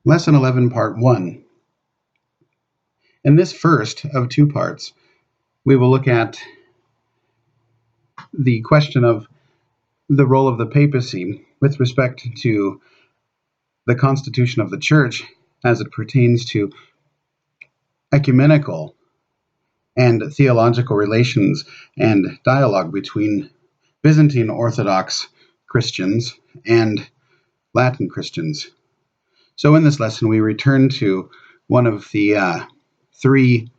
Lesson 11, Part 1. In this first of two parts, we will look at the question of the role of the papacy with respect to the constitution of the Church as it pertains to ecumenical and theological relations and dialogue between Byzantine Orthodox Christians and Latin Christians. So in this lesson, we return to one of the three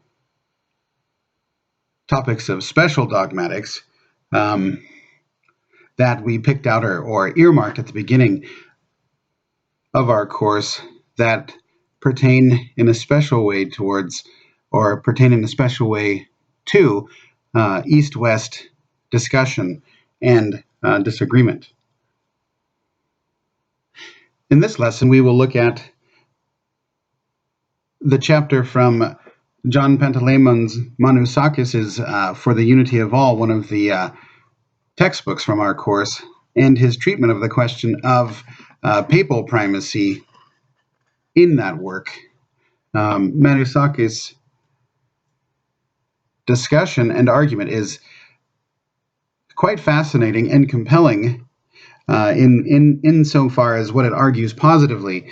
topics of special dogmatics that we picked out or earmarked at the beginning of our course that pertain in a special way towards, or pertain in a special way to, East-West discussion and disagreement. In this lesson, we will look at the chapter from John Pantalemon's Manoussakis' For the Unity of All, one of the textbooks from our course, and his treatment of the question of papal primacy in that work. Manoussakis' discussion and argument is quite fascinating and compelling in so far as what it argues positively,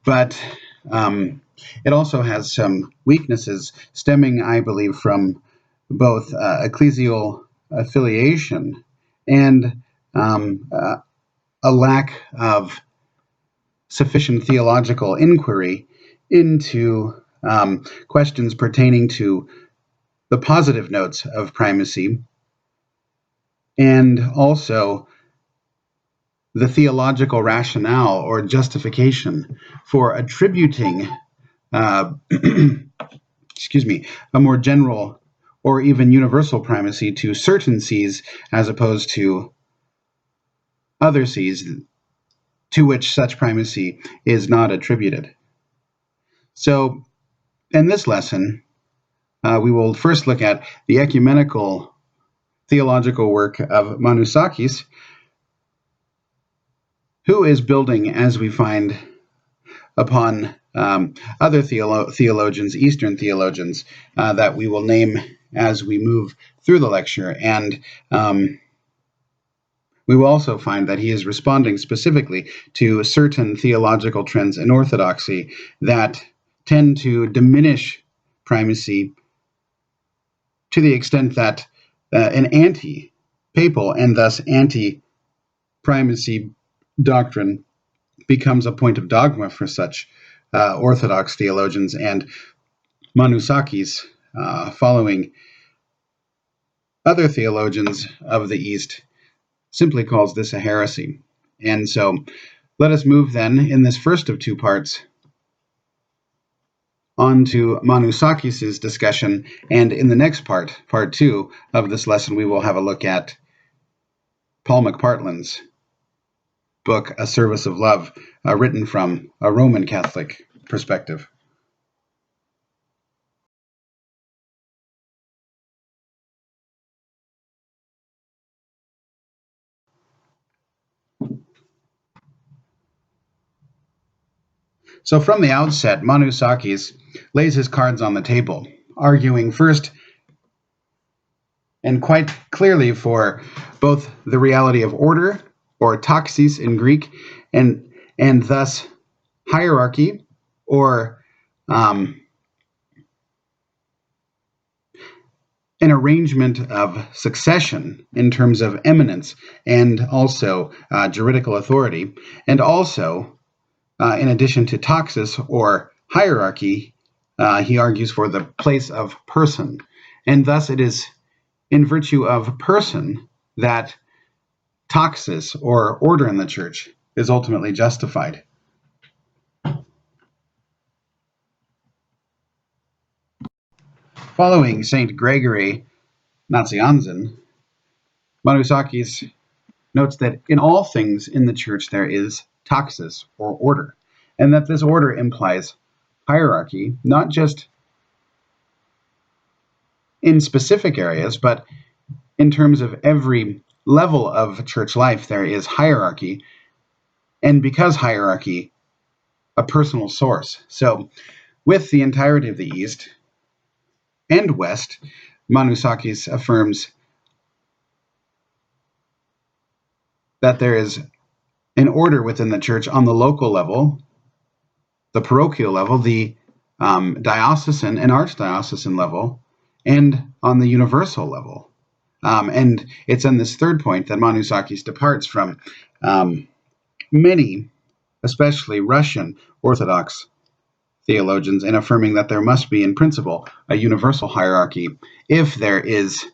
but it also has some weaknesses stemming, I believe, from both ecclesial affiliation and a lack of sufficient theological inquiry into questions pertaining to the positive notes of primacy, and also the theological rationale or justification for attributing a more general or even universal primacy to certain sees as opposed to other sees to which such primacy is not attributed. So in this lesson, we will first look at the ecumenical theological work of Manoussakis, who is building, as we find, upon other theologians, Eastern theologians, that we will name as we move through the lecture. And we will also find that he is responding specifically to certain theological trends in Orthodoxy that tend to diminish primacy to the extent that an anti-papal and thus anti-primacy doctrine becomes a point of dogma for such Orthodox theologians, and Manoussakis, following other theologians of the East, simply calls this a heresy. And so let us move then in this first of two parts on to Manoussakis' discussion, and in the next part, part 2 of this lesson, we will have a look at Paul McPartland's book, A Service of Love, written from a Roman Catholic perspective. So from the outset, Manoussakis lays his cards on the table, arguing first and quite clearly for both the reality of order, or taxis in Greek, and thus hierarchy, or an arrangement of succession in terms of eminence and also juridical authority, and also, in addition to taxis or hierarchy, he argues for the place of person, and thus it is in virtue of person that taxis or order in the Church is ultimately justified. Following St. Gregory Nazianzen, Manoussakis notes that in all things in the Church there is taxis or order, and that this order implies hierarchy, not just in specific areas, but in terms of every level of church life there is hierarchy, and because hierarchy a personal source. So with the entirety of the East and West, Manoussakis affirms that there is an order within the church on the local level, the parochial level, the diocesan and archdiocesan level, and on the universal level. And it's in this third point that Manoussakis departs from many, especially Russian Orthodox theologians, in affirming that there must be, in principle, a universal hierarchy if there is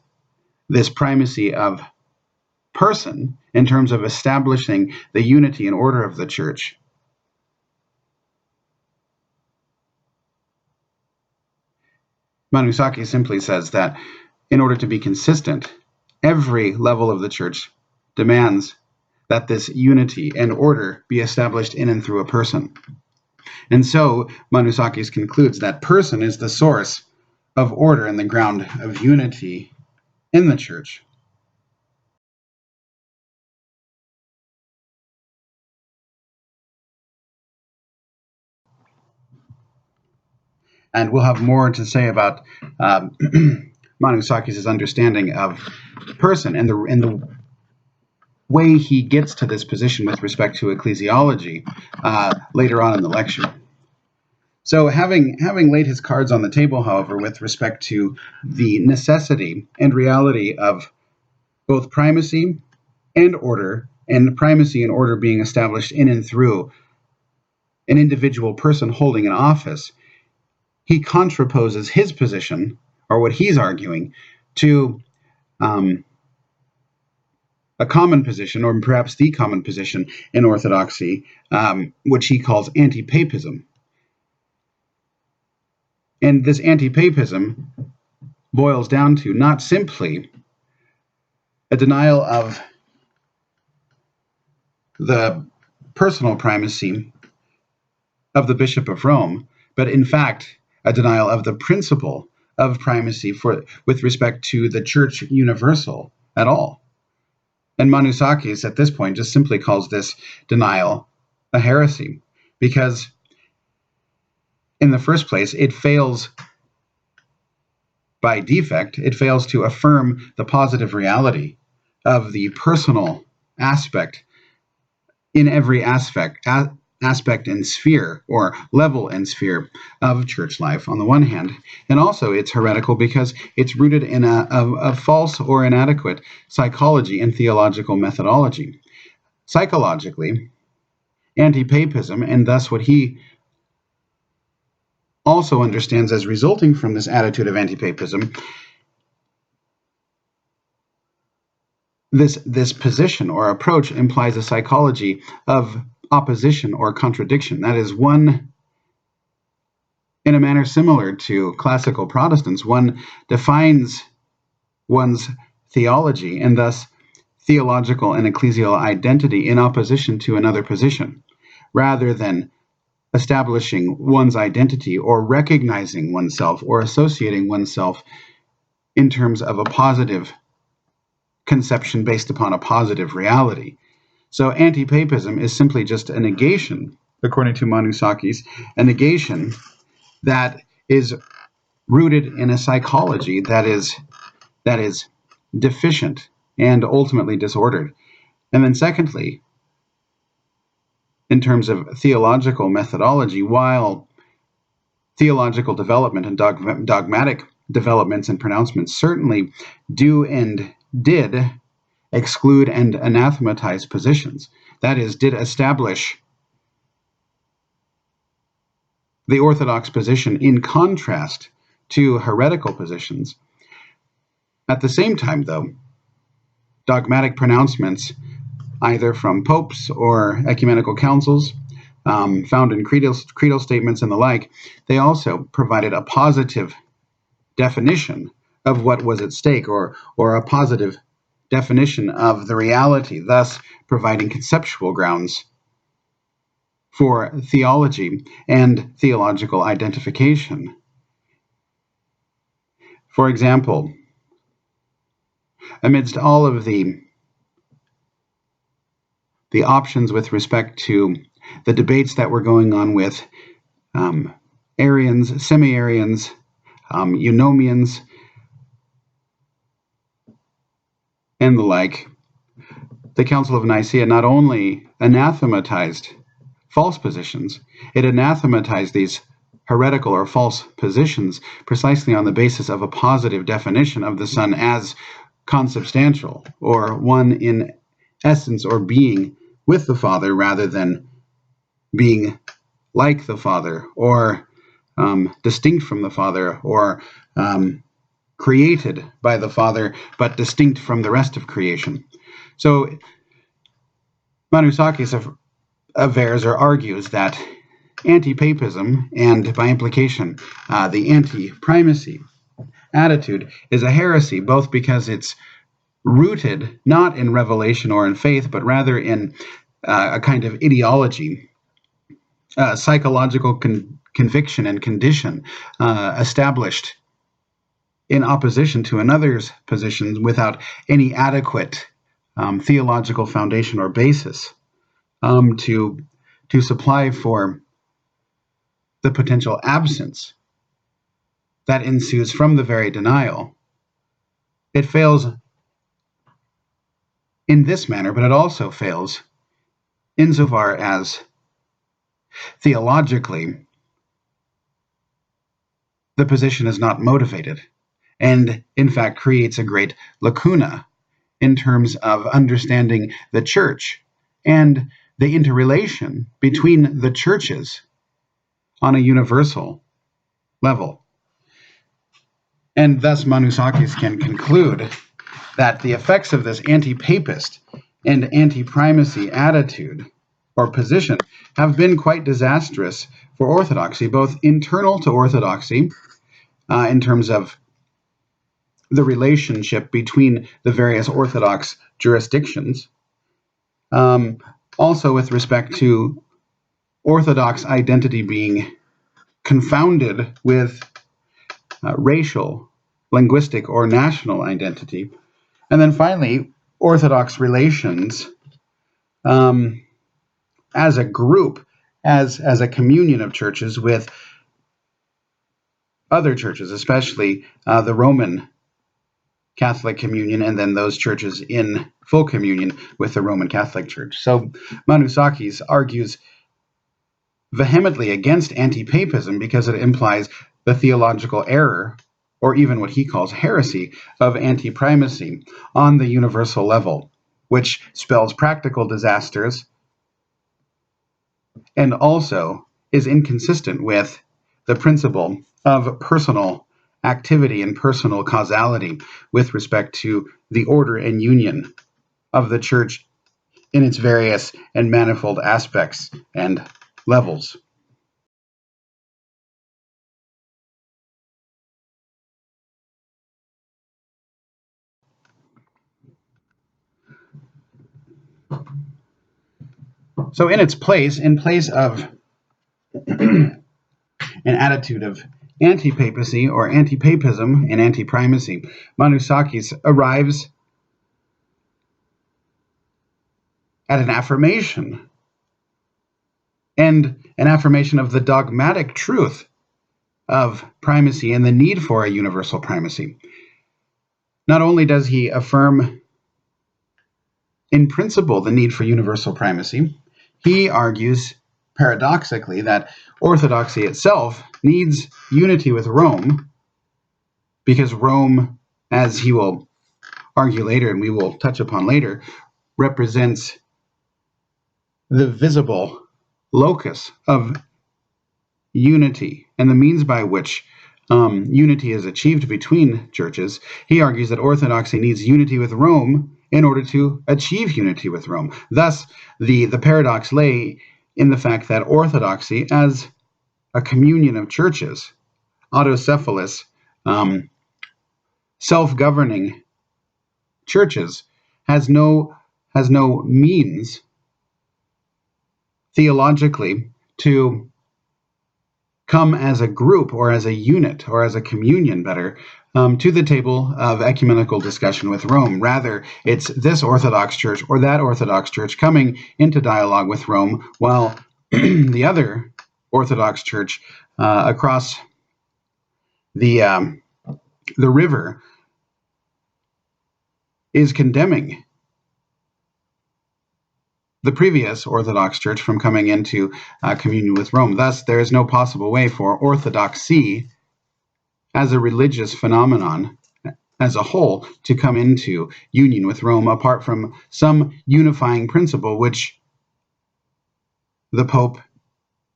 this primacy of person in terms of establishing the unity and order of the church. Manoussakis simply says that in order to be consistent, every level of the church demands that this unity and order be established in and through a person. And so Manoussakis concludes that person is the source of order and the ground of unity in the church. And we'll have more to say about Manoussakis' understanding of person and the way he gets to this position with respect to ecclesiology later on in the lecture. So having laid his cards on the table, however, with respect to the necessity and reality of both primacy and order, and primacy and order being established in and through an individual person holding an office, he contraposes his position, or what he's arguing, to a common position, or perhaps the common position in Orthodoxy, which he calls anti-papism. And this anti-papism boils down to not simply a denial of the personal primacy of the Bishop of Rome, but in fact a denial of the principle of primacy with respect to the Church Universal at all. And Manoussakis at this point just simply calls this denial a heresy, because in the first place it fails by defect, it fails to affirm the positive reality of the personal aspect in every aspect and sphere, or level and sphere of church life on the one hand, and also it's heretical because it's rooted in a false or inadequate psychology and theological methodology. Psychologically, anti-papism, and thus what he also understands as resulting from this attitude of anti-papism, this position or approach implies a psychology of opposition or contradiction. That is, one, in a manner similar to classical Protestants, one defines one's theology and thus theological and ecclesial identity in opposition to another position, rather than establishing one's identity or recognizing oneself or associating oneself in terms of a positive conception based upon a positive reality. So anti-papism is simply just a negation, according to Manoussakis, a negation that is rooted in a psychology that is deficient and ultimately disordered. And then secondly, in terms of theological methodology, while theological development and dogmatic developments and pronouncements certainly do and did exclude and anathematize positions, that is, did establish the Orthodox position in contrast to heretical positions. At the same time, though, dogmatic pronouncements, either from popes or ecumenical councils, found in creedal statements and the like, they also provided a positive definition of what was at stake, or a positive definition of the reality, thus providing conceptual grounds for theology and theological identification. For example, amidst all of the options with respect to the debates that were going on with Arians, semi-Arians, Eunomians, and the like, the Council of Nicaea not only anathematized false positions, it anathematized these heretical or false positions precisely on the basis of a positive definition of the Son as consubstantial, or one in essence or being with the Father rather than being like the Father, or distinct from the Father, or created by the Father but distinct from the rest of creation. So Manoussakis avers or argues that anti-papism, and by implication the anti-primacy attitude, is a heresy, both because it's rooted not in revelation or in faith, but rather in a kind of ideology, psychological conviction and condition established in opposition to another's positions without any adequate theological foundation or basis to supply for the potential absence that ensues from the very denial. It fails in this manner, but it also fails insofar as theologically the position is not motivated, and in fact creates a great lacuna in terms of understanding the church and the interrelation between the churches on a universal level. And thus Manoussakis can conclude that the effects of this anti-papist and anti-primacy attitude or position have been quite disastrous for orthodoxy, both internal to orthodoxy in terms of the relationship between the various Orthodox jurisdictions, also with respect to Orthodox identity being confounded with racial, linguistic, or national identity, and then finally Orthodox relations as a group, as a communion of churches with other churches, especially the Roman Catholic communion, and then those churches in full communion with the Roman Catholic Church. So Manoussakis argues vehemently against anti-papism because it implies the theological error, or even what he calls heresy, of anti-primacy on the universal level, which spells practical disasters and also is inconsistent with the principle of personal activity and personal causality with respect to the order and union of the church in its various and manifold aspects and levels. So in place of an attitude of anti-papacy or anti-papism and anti-primacy, Manoussakis arrives at an affirmation, and an affirmation of the dogmatic truth of primacy and the need for a universal primacy. Not only does he affirm in principle the need for universal primacy, he argues paradoxically that Orthodoxy itself needs unity with Rome, because Rome, as he will argue later and we will touch upon later, represents the visible locus of unity and the means by which unity is achieved between churches. He argues that Orthodoxy needs unity with Rome in order to achieve unity with Rome. Thus, the paradox lay in the fact that Orthodoxy, as a communion of churches, autocephalous, self-governing churches, has no means theologically to come as a group or as a unit or as a communion, better, to the table of ecumenical discussion with Rome. Rather, it's this Orthodox church or that Orthodox church coming into dialogue with Rome, while the other Orthodox Church across the river is condemning the previous Orthodox Church from coming into communion with Rome. Thus, there is no possible way for Orthodoxy as a religious phenomenon as a whole to come into union with Rome apart from some unifying principle which the Pope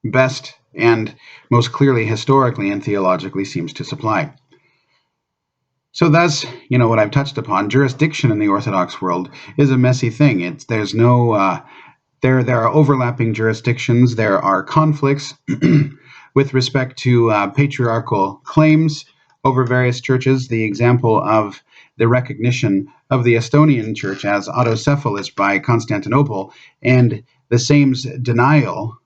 best and most clearly historically and theologically seems to supply. So that's, what I've touched upon. Jurisdiction in the Orthodox world is a messy thing. There's no there are overlapping jurisdictions. There are conflicts with respect to patriarchal claims over various churches. The example of the recognition of the Estonian church as autocephalous by Constantinople, and the same's denial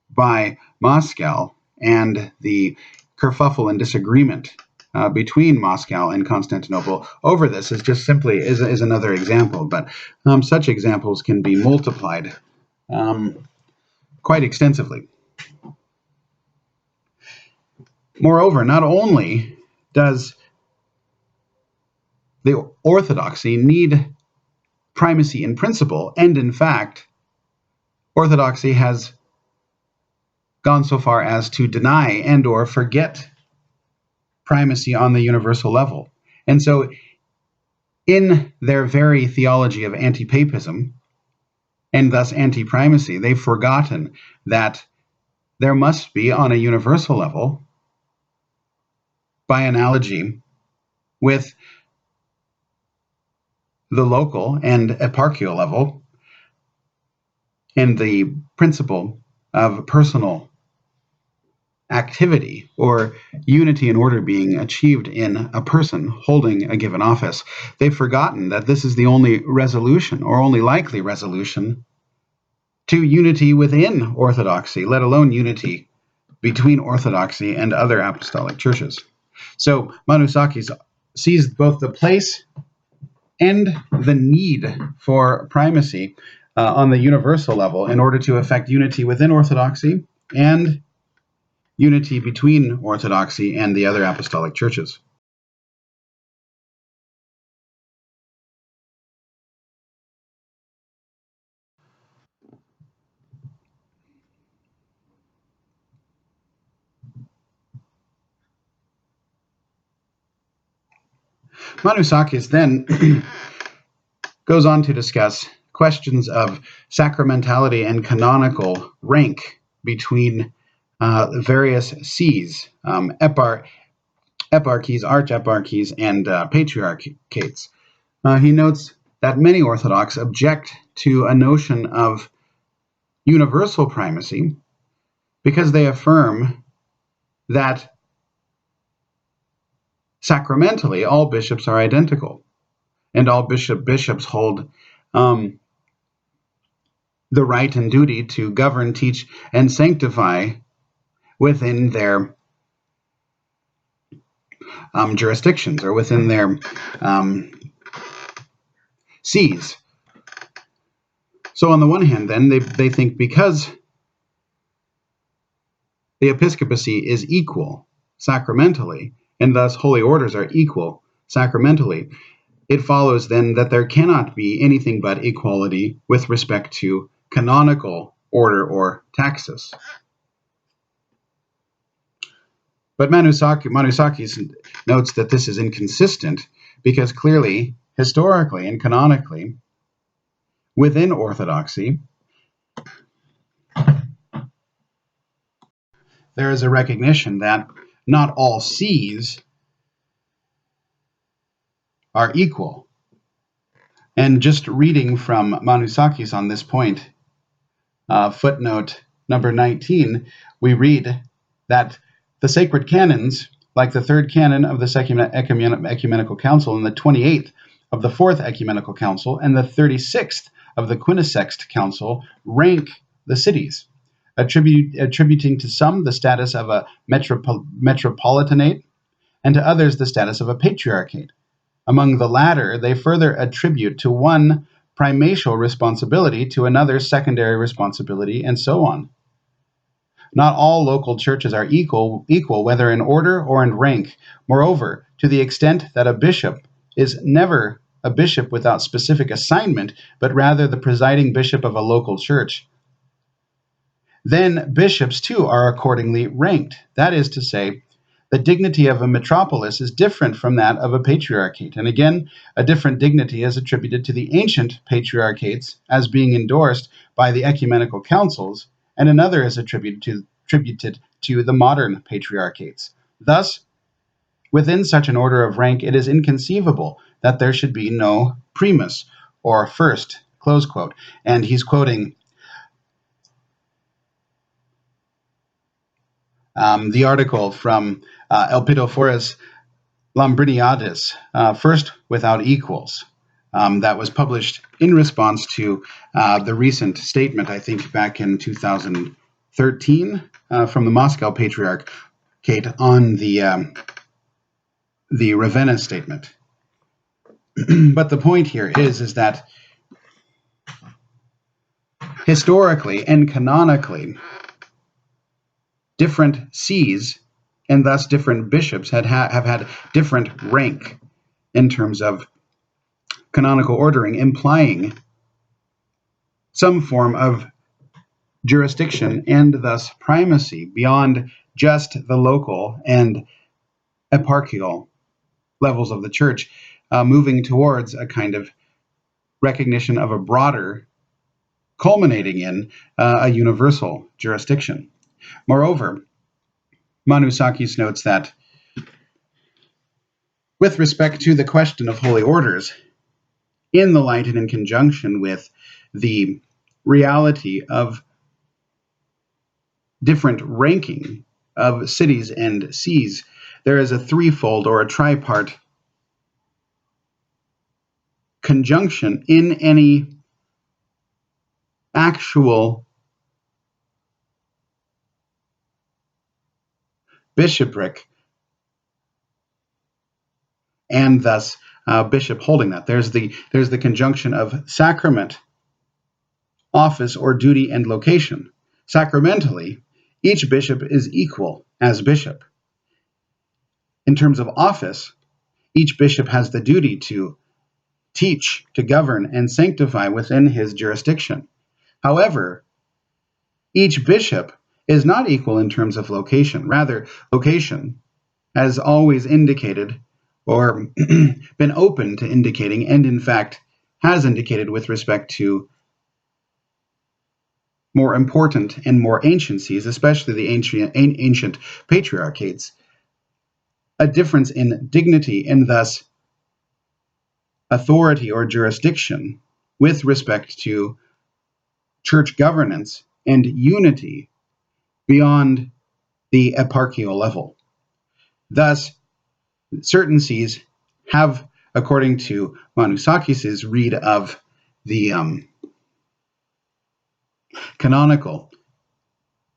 by Moscow, and the kerfuffle and disagreement between Moscow and Constantinople over this is just simply is another example. But such examples can be multiplied quite extensively. Moreover, not only does the Orthodoxy need primacy in principle, and in fact, Orthodoxy has gone so far as to deny and or forget primacy on the universal level. And so in their very theology of anti-papism, and thus anti-primacy, they've forgotten that there must be, on a universal level, by analogy with the local and eparchial level, and the principle of personal activity or unity and order being achieved in a person holding a given office, they've forgotten that this is the only resolution or only likely resolution to unity within Orthodoxy, let alone unity between Orthodoxy and other apostolic churches. So Manoussakis sees both the place and the need for primacy on the universal level in order to effect unity within Orthodoxy and unity between Orthodoxy and the other apostolic churches. Manoussakis then goes on to discuss questions of sacramentality and canonical rank between various sees, eparchies, archeparchies, and patriarchates. He notes that many Orthodox object to a notion of universal primacy because they affirm that sacramentally all bishops are identical, and all bishops hold the right and duty to govern, teach, and sanctify within their jurisdictions or within their sees. So on the one hand, then, they think because the episcopacy is equal sacramentally, and thus holy orders are equal sacramentally, it follows then that there cannot be anything but equality with respect to canonical order or taxis. But Manoussakis notes that this is inconsistent because clearly, historically and canonically, within Orthodoxy, there is a recognition that not all sees are equal. And just reading from Manoussakis on this point, footnote number 19, we read that the sacred canons, like the third canon of the Ecumenical Council and the 28th of the Fourth Ecumenical Council and the 36th of the Quinisext Council, rank the cities, attributing to some the status of a metropolitanate and to others the status of a patriarchate. Among the latter, they further attribute to one primatial responsibility, to another secondary responsibility, and so on. Not all local churches are equal, whether in order or in rank. Moreover, to the extent that a bishop is never a bishop without specific assignment, but rather the presiding bishop of a local church, then bishops too are accordingly ranked. That is to say, the dignity of a metropolis is different from that of a patriarchate. And again, a different dignity is attributed to the ancient patriarchates as being endorsed by the ecumenical councils, and another is attributed to the modern patriarchates. Thus, within such an order of rank, it is inconceivable that there should be no primus, or first, close quote. And he's quoting the article from Elpidophoros Lambriniadis, First Without Equals, that was published in response to the recent statement, I think back in 2013, from the Moscow Patriarchate on the Ravenna statement. But the point here is that historically and canonically, different sees and thus different bishops have had different rank in terms of canonical ordering, implying some form of jurisdiction and thus primacy beyond just the local and eparchial levels of the church, moving towards a kind of recognition of a broader, culminating in a universal jurisdiction. Moreover, Manoussakis notes that with respect to the question of holy orders, in the light and in conjunction with the reality of different ranking of cities and sees, there is a threefold or a tripart conjunction in any actual bishopric, and thus bishop holding that. There's the conjunction of sacrament, office or duty, and location. Sacramentally, each bishop is equal as bishop. In terms of office, each bishop has the duty to teach, to govern, and sanctify within his jurisdiction. However, each bishop is not equal in terms of location. Rather, location has always indicated or been open to indicating, and in fact has indicated with respect to more important and more ancient sees, especially the ancient patriarchates, a difference in dignity and thus authority or jurisdiction with respect to church governance and unity beyond the eparchial level. Thus, certain sees have, according to Manoussakis' read of the canonical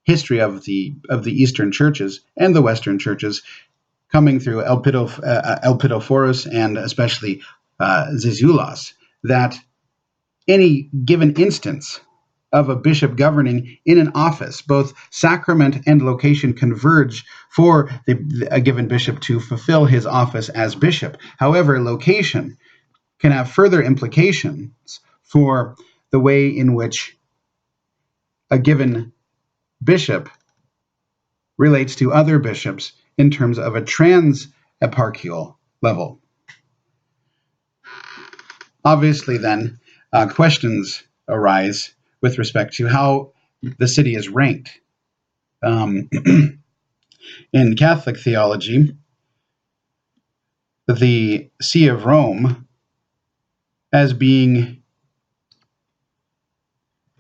history of the Eastern churches and the Western churches, coming through Elpidophoros and especially Zizioulas, that any given instance of a bishop governing in an office, both sacrament and location converge for a given bishop to fulfill his office as bishop. However, location can have further implications for the way in which a given bishop relates to other bishops in terms of a trans-eparchial level. Obviously, then, questions arise with respect to how the city is ranked. In Catholic theology, the See of Rome, as being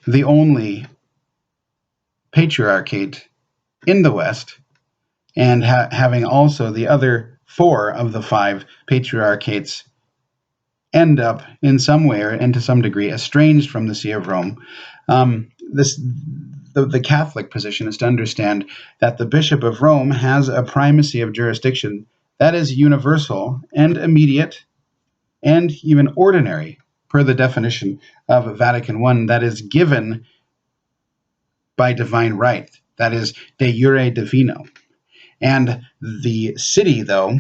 the only patriarchate in the West, and having also the other four of the five patriarchates end up in some way or and to some degree estranged from the See of Rome. The Catholic position is to understand that the Bishop of Rome has a primacy of jurisdiction that is universal and immediate and even ordinary, per the definition of Vatican I, that is given by divine right. that is, de jure divino. And the city, though,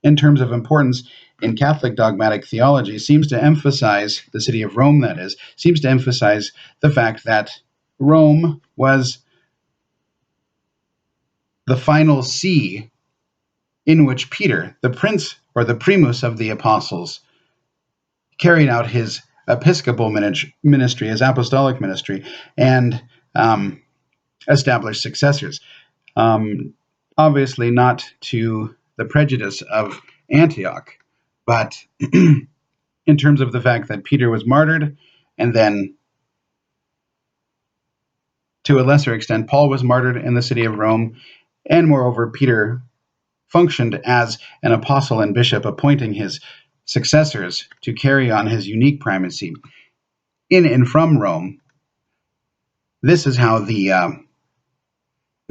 in terms of importance in Catholic dogmatic theology, seems to emphasize, the city of Rome, that is, seems to emphasize the fact that Rome was the final see in which Peter, the prince or the primus of the apostles, carried out his episcopal ministry, his apostolic ministry, and established successors. Obviously not to the prejudice of Antioch, but in terms of the fact that Peter was martyred, and then to a lesser extent, Paul was martyred in the city of Rome, and moreover, Peter functioned as an apostle and bishop, appointing his successors to carry on his unique primacy in and from Rome. This is how the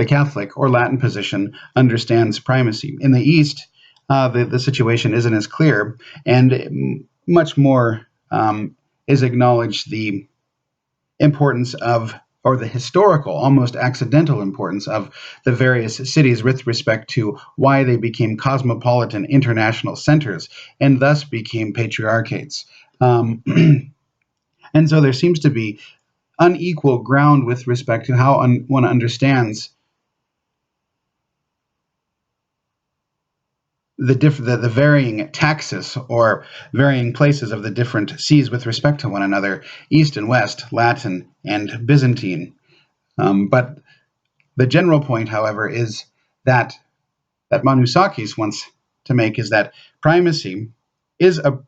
Catholic or Latin position understands primacy. In the East, the situation isn't as clear, and much more is acknowledged the importance of, or the historical, almost accidental importance of the various cities with respect to why they became cosmopolitan international centers and thus became patriarchates. And so there seems to be unequal ground with respect to how one understands the varying taxis or varying places of the different sees with respect to one another, East and West, Latin and Byzantine. But the general point, however, is that Manoussakis wants to make is that primacy is a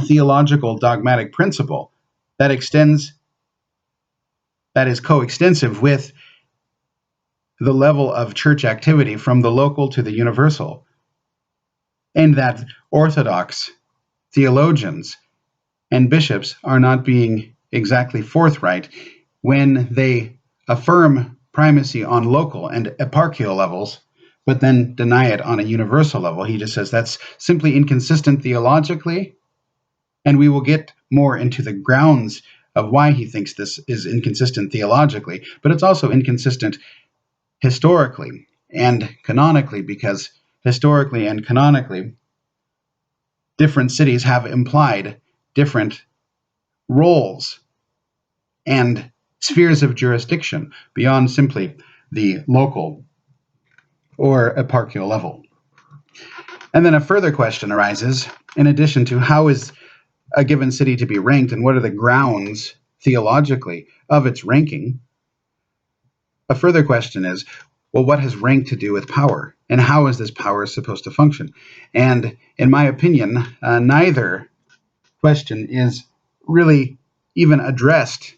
theological dogmatic principle that extends, that is coextensive with the level of church activity from the local to the universal, and that Orthodox theologians and bishops are not being exactly forthright when they affirm primacy on local and eparchial levels, but then deny it on a universal level. He just says that's simply inconsistent theologically, and we will get more into the grounds of why he thinks this is inconsistent theologically, but it's also inconsistent historically and canonically, because historically and canonically, different cities have implied different roles and spheres of jurisdiction beyond simply the local or eparchial level. And then a further question arises, in addition to how is a given city to be ranked and what are the grounds theologically of its ranking, a further question is, well, what has rank to do with power? And how is this power supposed to function? And in my opinion, neither question is really even addressed,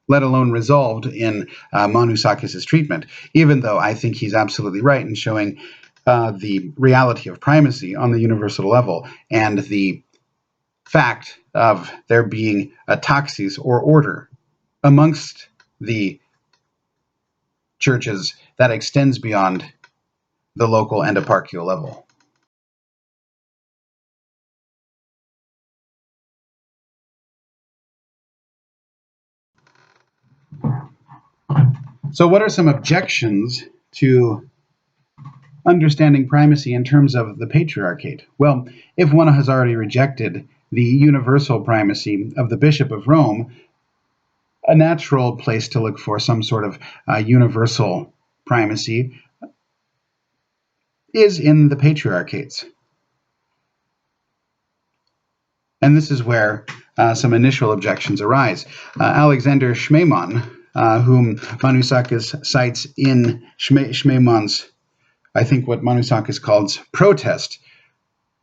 let alone resolved in Manoussakis' treatment, even though I think he's absolutely right in showing the reality of primacy on the universal level and the fact of there being a taxis or order amongst the churches that extends beyond the local and eparchial level. So what are some objections to understanding primacy in terms of the Patriarchate? Well, if one has already rejected the universal primacy of the Bishop of Rome, a natural place to look for some sort of universal primacy is in the Patriarchates. And this is where some initial objections arise. Alexander Schmemann, whom Manoussakis cites in Schmemann's, I think what Manoussakis calls protest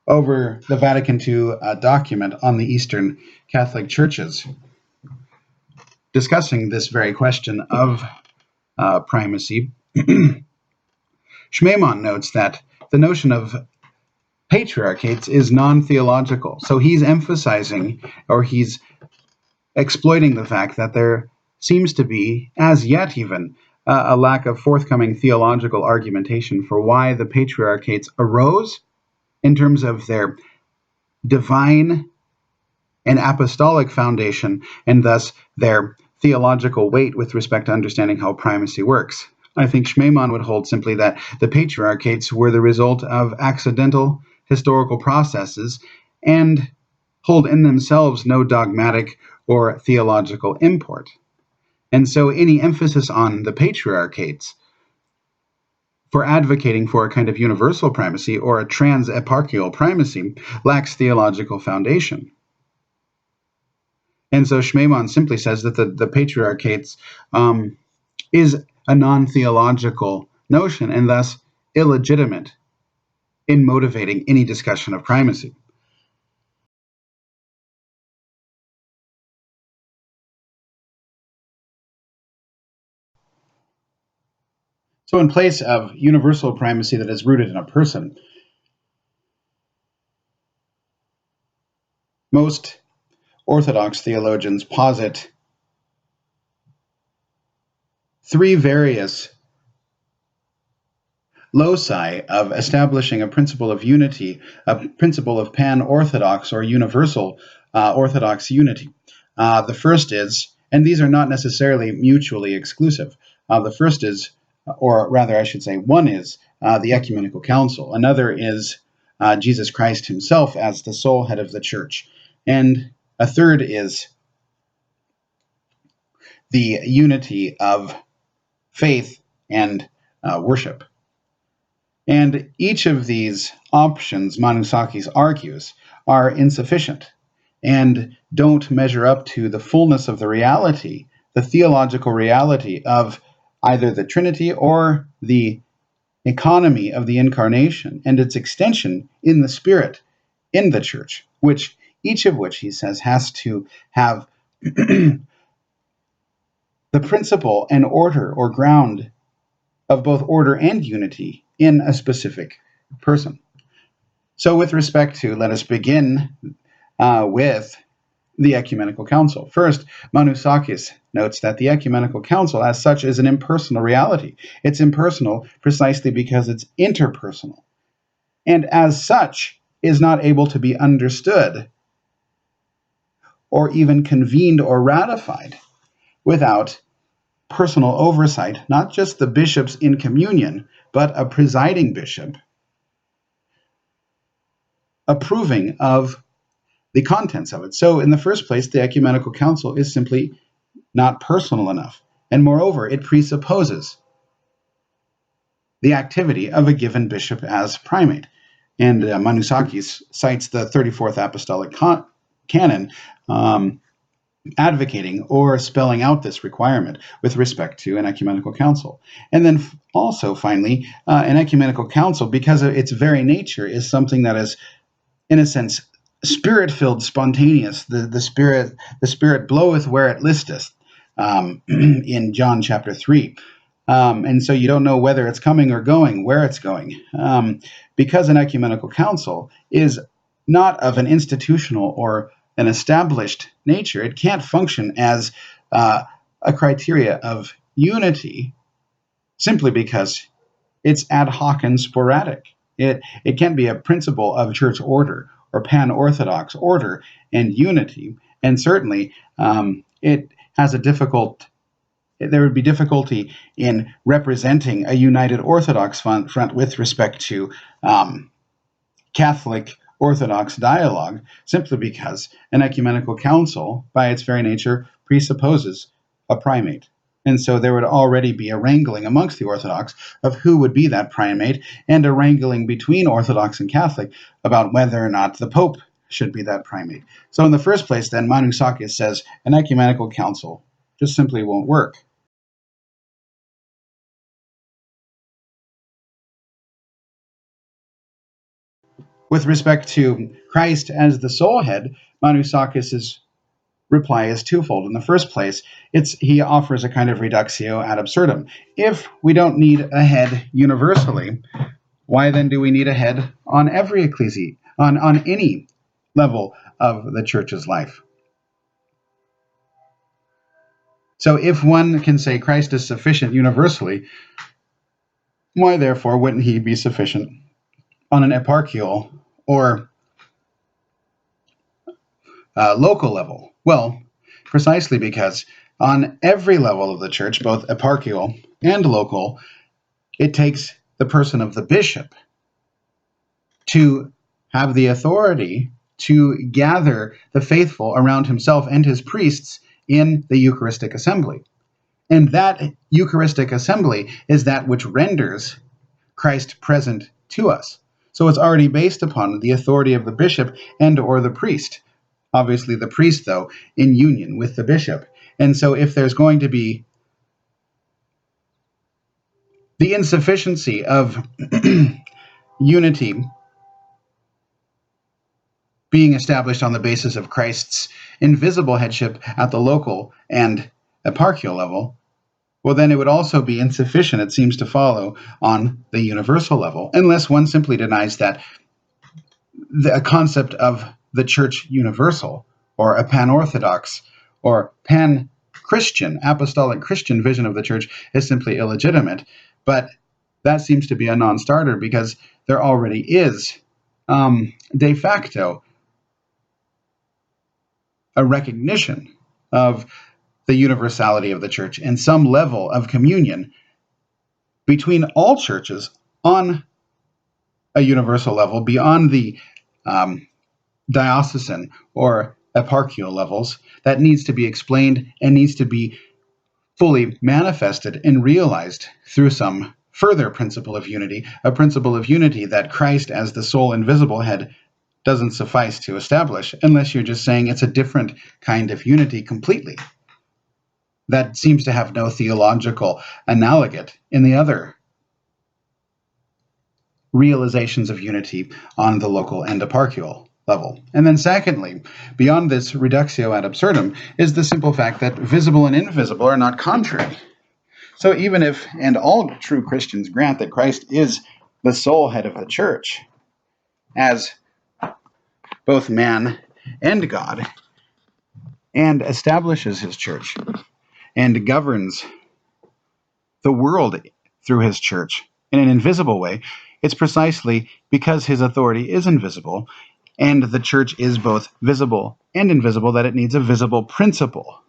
over the Vatican II document on the Eastern Catholic churches, discussing this very question of primacy. Schmemann notes that the notion of patriarchates is non-theological. So he's emphasizing, or he's exploiting the fact that there seems to be, as yet even, a lack of forthcoming theological argumentation for why the patriarchates arose in terms of their divine and apostolic foundation, and thus their theological weight with respect to understanding how primacy works. I think Schmemann would hold simply that the Patriarchates were the result of accidental historical processes and hold in themselves no dogmatic or theological import. And so any emphasis on the Patriarchates for advocating for a kind of universal primacy or a trans-eparchial primacy lacks theological foundation. And so Schmemann simply says that the Patriarchates is a non-theological notion and thus illegitimate in motivating any discussion of primacy. So in place of universal primacy that is rooted in a person, most Orthodox theologians posit three various loci of establishing a principle of unity, a principle of pan-Orthodox or universal Orthodox unity. The first is, and these are not necessarily mutually exclusive, the first is, or rather I should say one is, the Ecumenical Council. Another is Jesus Christ himself as the sole head of the church. And a third is the unity of faith and worship. And each of these options, Manoussakis argues, are insufficient and don't measure up to the fullness of the reality, the theological reality of either the Trinity or the economy of the Incarnation and its extension in the Spirit in the Church, which each of which, he says, has to have the principle and order or ground of both order and unity in a specific person. So with respect to, let us begin with the Ecumenical Council. First, Manoussakis notes that the Ecumenical Council as such is an impersonal reality. It's impersonal precisely because it's interpersonal, and as such is not able to be understood or even convened or ratified without personal oversight, not just the bishops in communion, but a presiding bishop approving of the contents of it. So in the first place, the Ecumenical Council is simply not personal enough. And moreover, it presupposes the activity of a given bishop as primate. And Manoussakis cites the 34th Apostolic Canon advocating or spelling out this requirement with respect to an ecumenical council. And then also, finally, an ecumenical council, because of its very nature, is something that is, in a sense, spirit-filled, spontaneous. The Spirit bloweth where it listeth, in John chapter 3. And so you don't know whether it's coming or going, where it's going. Because an ecumenical council is not of an institutional or an established nature, it can't function as a criteria of unity simply because it's ad hoc and sporadic. It can't be a principle of church order or pan-Orthodox order and unity. And certainly it has there would be difficulty in representing a united Orthodox front with respect to Catholic Orthodox dialogue, simply because an ecumenical council, by its very nature, presupposes a primate. And so there would already be a wrangling amongst the Orthodox of who would be that primate, and a wrangling between Orthodox and Catholic about whether or not the Pope should be that primate. So in the first place, then, Manoussakis says an ecumenical council just simply won't work. With respect to Christ as the sole head, Manoussakis' reply is twofold. In the first place, he offers a kind of reductio ad absurdum. If we don't need a head universally, why then do we need a head on every ecclesia, on any level of the church's life? So if one can say Christ is sufficient universally, why therefore wouldn't he be sufficient on an eparchial or local level? Well, precisely because on every level of the church, both eparchial and local, it takes the person of the bishop to have the authority to gather the faithful around himself and his priests in the Eucharistic assembly. And that Eucharistic assembly is that which renders Christ present to us. So it's already based upon the authority of the bishop and or the priest. Obviously the priest, though, in union with the bishop. And so if there's going to be the insufficiency of unity being established on the basis of Christ's invisible headship at the local and eparchial level, well, then it would also be insufficient, it seems to follow, on the universal level, unless one simply denies that the concept of the church universal, or a pan-Orthodox, or pan-Christian, apostolic Christian vision of the church is simply illegitimate. But that seems to be a non-starter because there already is, de facto, a recognition of the universality of the church and some level of communion between all churches on a universal level beyond the diocesan or eparchial levels that needs to be explained and needs to be fully manifested and realized through some further principle of unity, a principle of unity that Christ as the sole invisible head doesn't suffice to establish, unless you're just saying it's a different kind of unity completely. That seems to have no theological analogate in the other realizations of unity on the local and eparchial level. And then secondly, beyond this reductio ad absurdum, is the simple fact that visible and invisible are not contrary. So even if, and all true Christians grant that Christ is the sole head of the church, as both man and God, and establishes his church, and governs the world through his church in an invisible way, it's precisely because his authority is invisible, and the church is both visible and invisible, that it needs a visible principle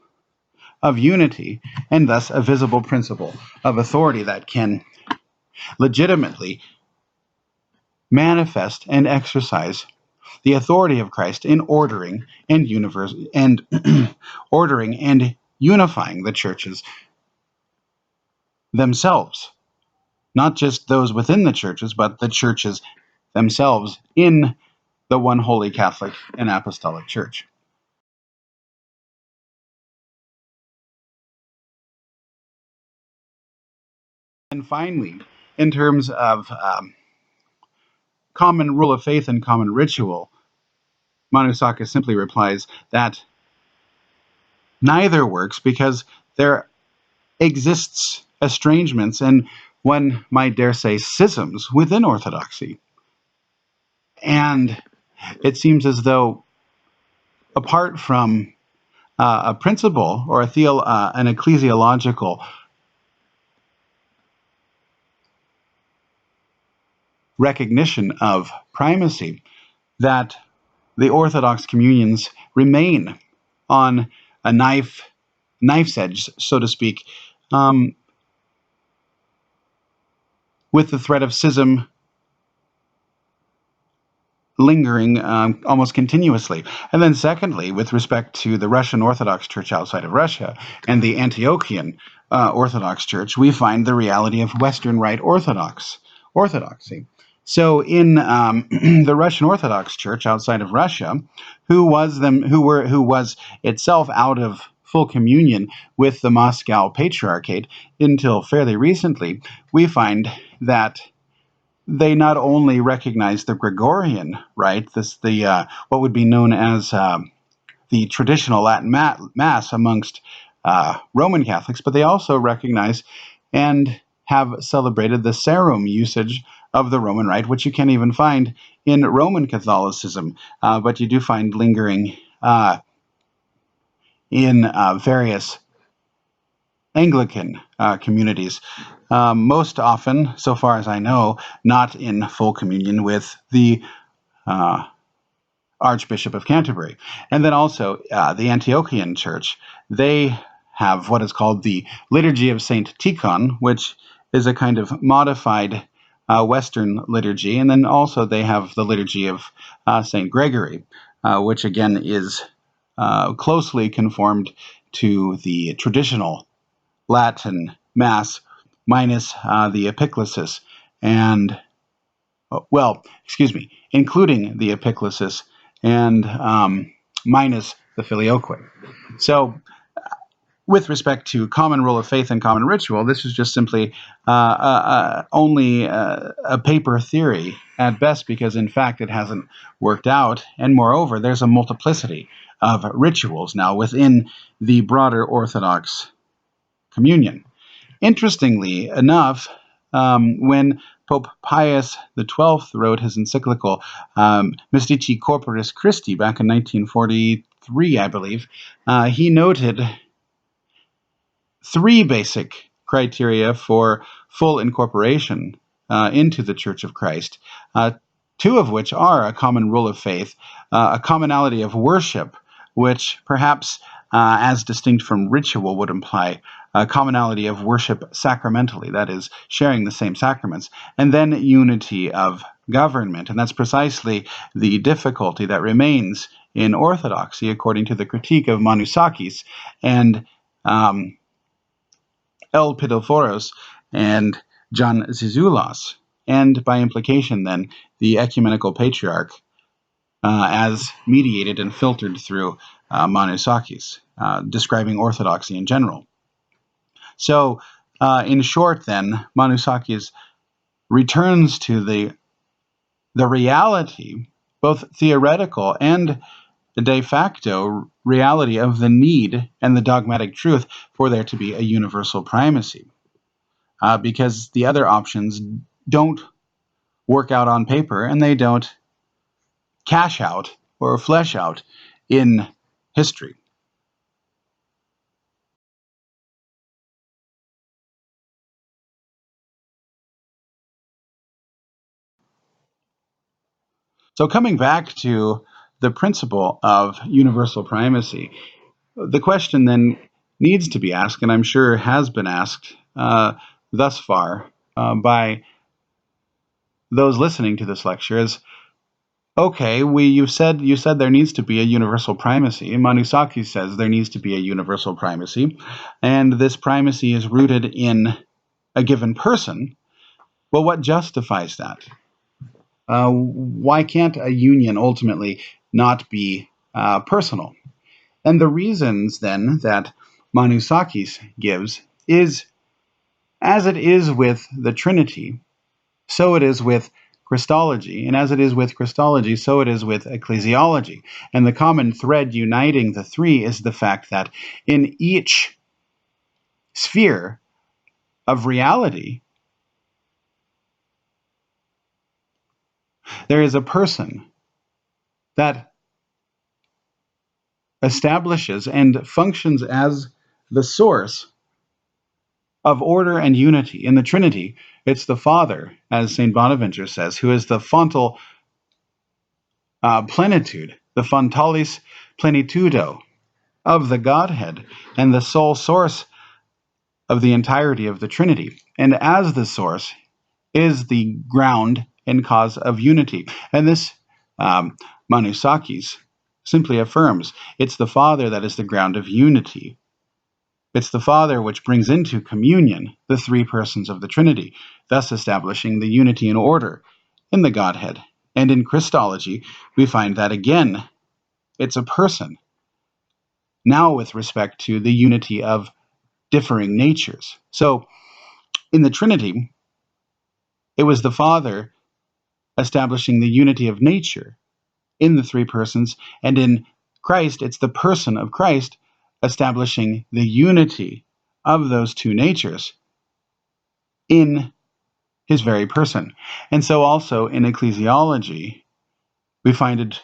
of unity, and thus a visible principle of authority that can legitimately manifest and exercise the authority of Christ in ordering and ordering and unifying the churches themselves, not just those within the churches, but the churches themselves in the one holy Catholic and Apostolic Church. And finally, in terms of common rule of faith and common ritual, Manoussakis simply replies that neither works because there exists estrangements and one might dare say schisms within Orthodoxy. And it seems as though apart from a principle or an ecclesiological recognition of primacy, that the Orthodox communions remain on a knife's edge, so to speak, with the threat of schism lingering almost continuously. And then secondly, with respect to the Russian Orthodox Church outside of Russia and the Antiochian Orthodox Church, we find the reality of Western Rite Orthodoxy. So in the Russian Orthodox Church outside of Russia, who was itself out of full communion with the Moscow Patriarchate until fairly recently, we find that they not only recognize the Gregorian rite, what would be known as the traditional Latin Mass amongst Roman Catholics, but they also recognize and have celebrated the Sarum usage of the Roman Rite, which you can't even find in Roman Catholicism, but you do find lingering in various Anglican communities. Most often, so far as I know, not in full communion with the Archbishop of Canterbury. And then also the Antiochian Church, they have what is called the Liturgy of Saint Tikhon, which is a kind of modified Western liturgy, and then also they have the liturgy of St. Gregory, which again is closely conformed to the traditional Latin Mass, minus the epiclesis, and, including the epiclesis and minus the filioque. So, with respect to common rule of faith and common ritual, this is just simply only a paper theory at best, because in fact it hasn't worked out. And moreover, there's a multiplicity of rituals now within the broader Orthodox communion. Interestingly enough, when Pope Pius XII wrote his encyclical Mystici Corporis Christi back in 1943, I believe, he noted three basic criteria for full incorporation into the Church of Christ, two of which are a common rule of faith, a commonality of worship, which perhaps, as distinct from ritual, would imply a commonality of worship sacramentally, that is, sharing the same sacraments, and then unity of government. And that's precisely the difficulty that remains in Orthodoxy, according to the critique of Manoussakis and Elpidophoros and John Zizioulas, and by implication then the ecumenical patriarch, as mediated and filtered through Manoussakis, describing orthodoxy in general. So, in short then, Manoussakis returns to the reality, both theoretical and the de facto reality, of the need and the dogmatic truth for there to be a universal primacy, because the other options don't work out on paper and they don't cash out or flesh out in history. So coming back to the principle of universal primacy, the question then needs to be asked, and I'm sure has been asked thus far by those listening to this lecture, is, okay, you said there needs to be a universal primacy. Manoussakis says there needs to be a universal primacy, and this primacy is rooted in a given person. Well, what justifies that? Why can't a union ultimately not be personal? And the reasons then that Manoussakis gives is, as it is with the Trinity, so it is with Christology, and as it is with Christology, so it is with ecclesiology. And the common thread uniting the three is the fact that in each sphere of reality, there is a person that establishes and functions as the source of order and unity. In the Trinity, it's the Father, as St. Bonaventure says, who is the fontal plenitude, the fontalis plenitudo of the Godhead, and the sole source of the entirety of the Trinity. And as the source is the ground and cause of unity. And this Manoussakis simply affirms it's the Father that is the ground of unity. It's the Father which brings into communion the three persons of the Trinity, thus establishing the unity and order in the Godhead. And in Christology, we find that again, it's a person, now with respect to the unity of differing natures. So, in the Trinity, it was the Father establishing the unity of nature in the three persons, and in Christ, it's the person of Christ establishing the unity of those two natures in his very person. And so also in ecclesiology, we find it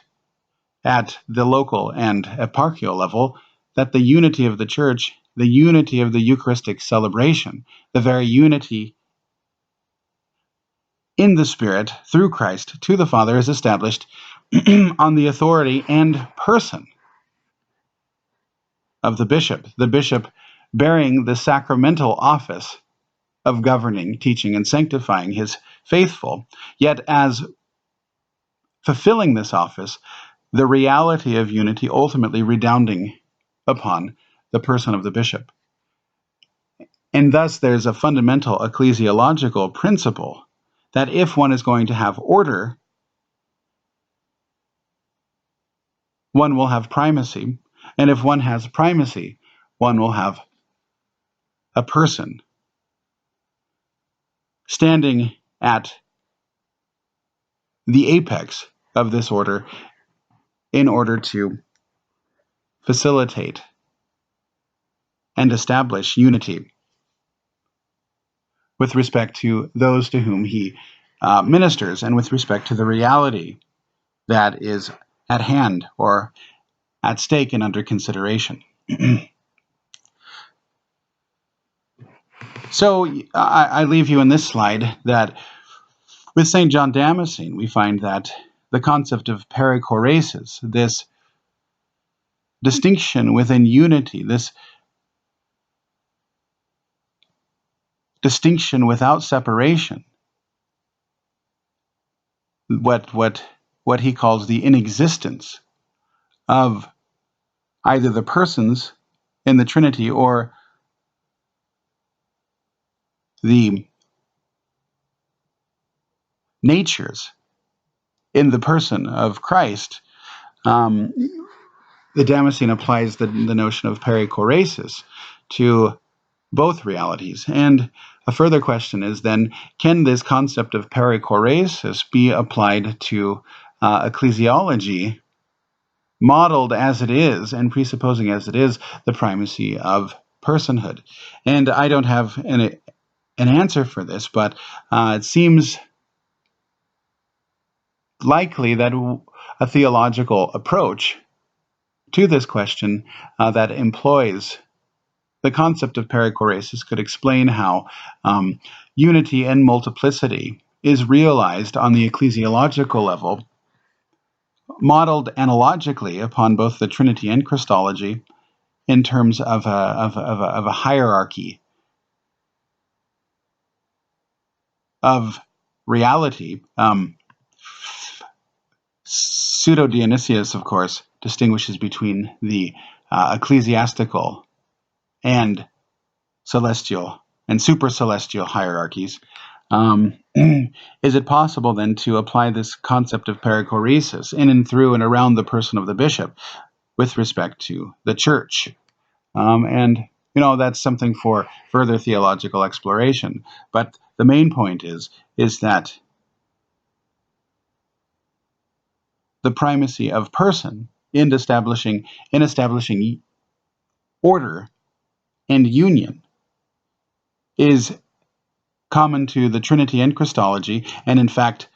at the local and eparchial level that the unity of the church, the unity of the Eucharistic celebration, the very unity in the Spirit through Christ to the Father, is established on the authority and person of the bishop bearing the sacramental office of governing, teaching, and sanctifying his faithful, yet as fulfilling this office, the reality of unity ultimately redounding upon the person of the bishop. And thus there's a fundamental ecclesiological principle that if one is going to have order, one will have primacy, and if one has primacy, one will have a person standing at the apex of this order in order to facilitate and establish unity with respect to those to whom he ministers and with respect to the reality that is at hand or at stake and under consideration. So I leave you in this slide that with St. John Damascene, we find that the concept of perichoresis, this distinction within unity, this distinction without separation, what he calls the inexistence of either the persons in the Trinity or the natures in the person of Christ. The Damascene applies the notion of perichoresis to both realities. And a further question is then, can this concept of perichoresis be applied to ecclesiology, modeled as it is and presupposing as it is the primacy of personhood? And I don't have an answer for this, but it seems likely that a theological approach to this question that employs the concept of perichoresis could explain how unity and multiplicity is realized on the ecclesiological level, modeled analogically upon both the Trinity and Christology in terms of a hierarchy of reality. Pseudo-Dionysius, of course, distinguishes between the ecclesiastical and celestial and super-celestial hierarchies. Is it possible then to apply this concept of perichoresis in and through and around the person of the bishop with respect to the church? And that's something for further theological exploration. But the main point is that the primacy of person in establishing order and union is common to the Trinity and Christology, and in fact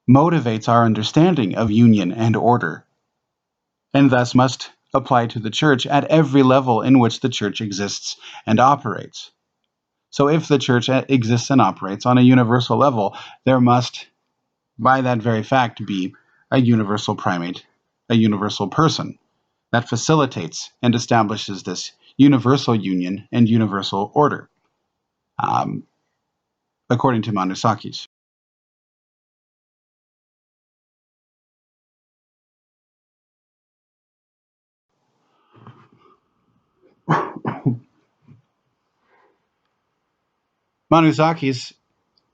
motivates our understanding of union and order, and thus must apply to the church at every level in which the church exists and operates. So if the church exists and operates on a universal level, there must, by that very fact, be a universal primate, a universal person that facilitates and establishes this universal union and universal order, according to Manoussakis. Manoussakis,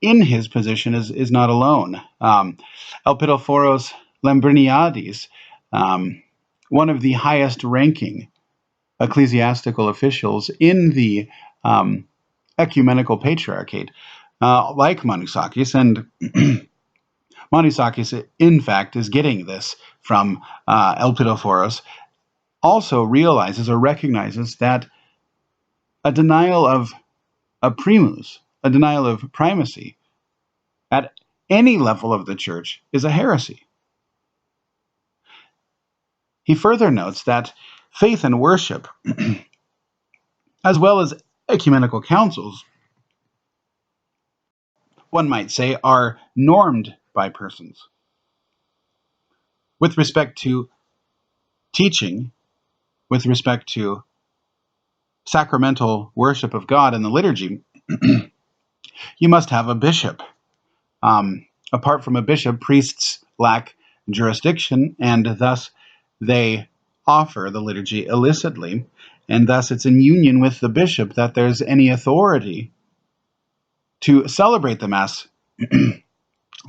in his position, is not alone. Elpidophoros Lambriniadis, one of the highest ranking ecclesiastical officials in the ecumenical patriarchate, like Manoussakis, and Manoussakis, in fact, is getting this from Elpidophoros, also realizes or recognizes that a denial of a primus, a denial of primacy, at any level of the church is a heresy. He further notes that faith and worship, as well as ecumenical councils, one might say, are normed by persons. With respect to teaching, with respect to sacramental worship of God in the liturgy, You must have a bishop. Apart from a bishop, priests lack jurisdiction, and thus they offer the liturgy illicitly, and thus it's in union with the bishop that there's any authority to celebrate the Mass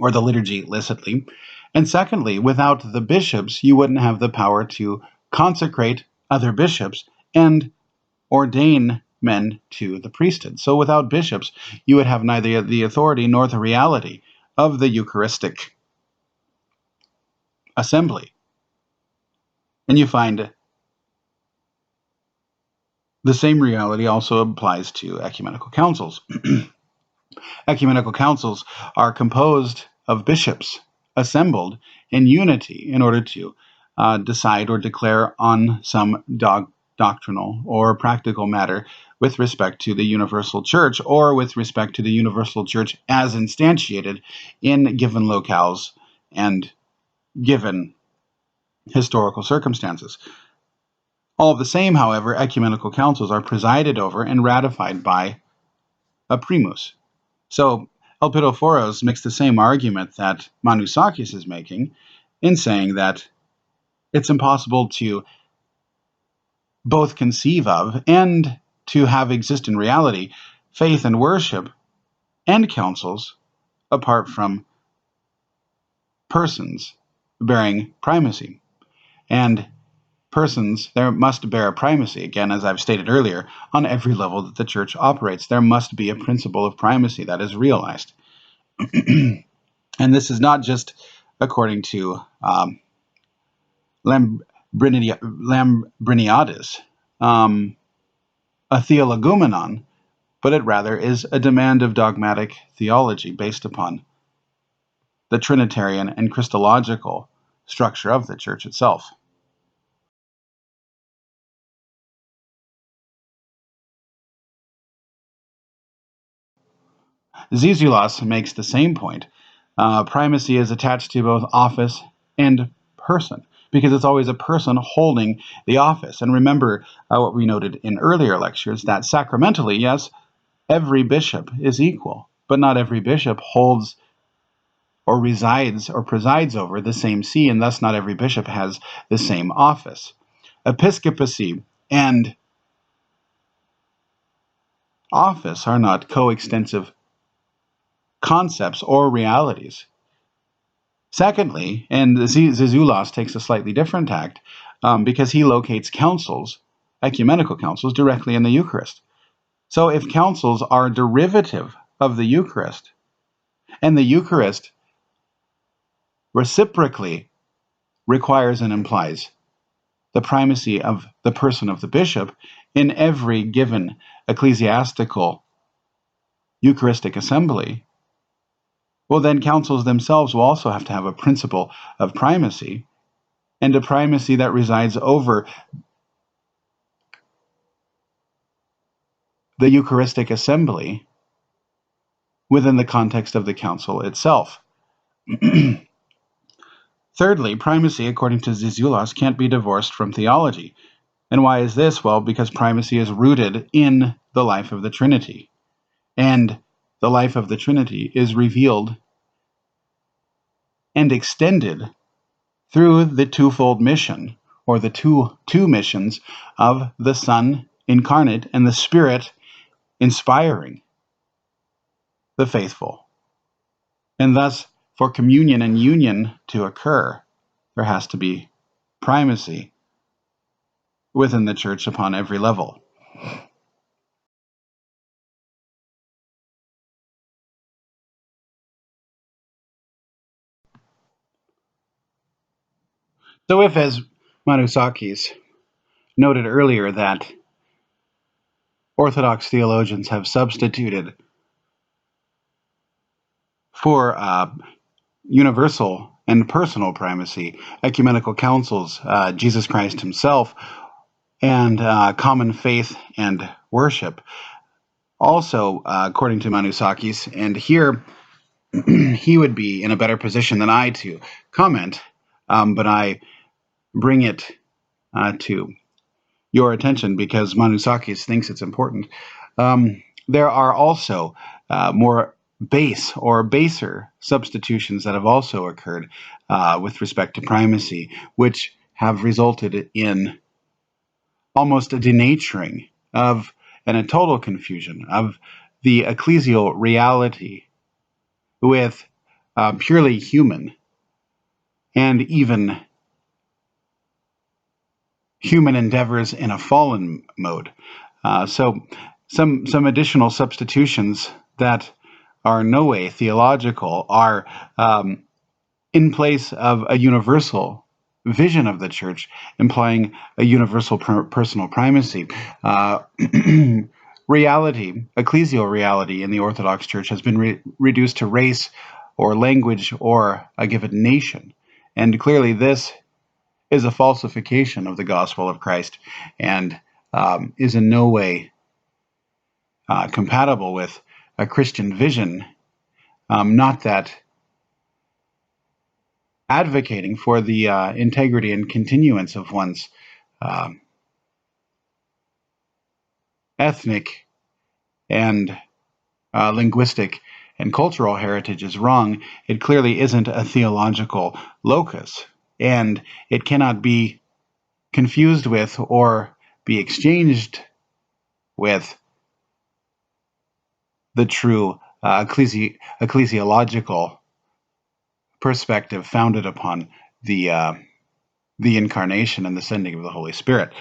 or the liturgy illicitly. And secondly, without the bishops, you wouldn't have the power to consecrate other bishops and ordain men to the priesthood. So without bishops, you would have neither the authority nor the reality of the Eucharistic assembly. And you find the same reality also applies to ecumenical councils. Ecumenical councils are composed of bishops assembled in unity in order to decide or declare on some doctrinal or practical matter with respect to the universal church, or with respect to the universal church as instantiated in given locales and given historical circumstances. All the same, however, ecumenical councils are presided over and ratified by a primus. So Elpidophoros makes the same argument that Manoussakis is making in saying that it's impossible to both conceive of and to have exist in reality faith and worship and councils apart from persons bearing primacy. And persons, there must bear a primacy, again, as I've stated earlier, on every level that the church operates. There must be a principle of primacy that is realized. And this is not just according to Lambriniadis, a theologumenon, but it rather is a demand of dogmatic theology based upon the Trinitarian and Christological structure of the church itself. Zizioulas makes the same point. Primacy is attached to both office and person, because it's always a person holding the office. And remember what we noted in earlier lectures, that sacramentally, yes, every bishop is equal, but not every bishop holds or resides or presides over the same see, and thus not every bishop has the same office. Episcopacy and office are not coextensive concepts or realities. Secondly, and Zizioulas takes a slightly different tact because he locates councils, ecumenical councils, directly in the Eucharist. So if councils are derivative of the Eucharist, and the Eucharist reciprocally requires and implies the primacy of the person of the bishop in every given ecclesiastical Eucharistic assembly, well, then councils themselves will also have to have a principle of primacy, and a primacy that resides over the Eucharistic assembly within the context of the council itself. Thirdly, primacy, according to Zizioulas, can't be divorced from theology. And why is this? Well, because primacy is rooted in the life of the Trinity. And the life of the Trinity is revealed and extended through the twofold mission, or the two missions of the Son incarnate and the Spirit inspiring the faithful. And thus, for communion and union to occur, there has to be primacy within the church upon every level. So if, as Manoussakis noted earlier, that Orthodox theologians have substituted for universal and personal primacy, ecumenical councils, Jesus Christ himself, and common faith and worship. Also, according to Manoussakis, and here he would be in a better position than I to comment, but I bring it to your attention because Manoussakis thinks it's important. There are also more base or baser substitutions that have also occurred with respect to primacy, which have resulted in almost a denaturing of and a total confusion of the ecclesial reality with purely human and even human endeavors in a fallen mode. So some additional substitutions that are no way theological are in place of a universal vision of the church, implying a universal personal primacy. Reality, ecclesial reality in the Orthodox Church has been reduced to race or language or a given nation. And clearly this is a falsification of the gospel of Christ and is in no way compatible with a Christian vision, not that advocating for the integrity and continuance of one's ethnic and linguistic and cultural heritage is wrong. It clearly isn't a theological locus, and it cannot be confused with or be exchanged with the true ecclesiological perspective founded upon the incarnation and the sending of the Holy Spirit.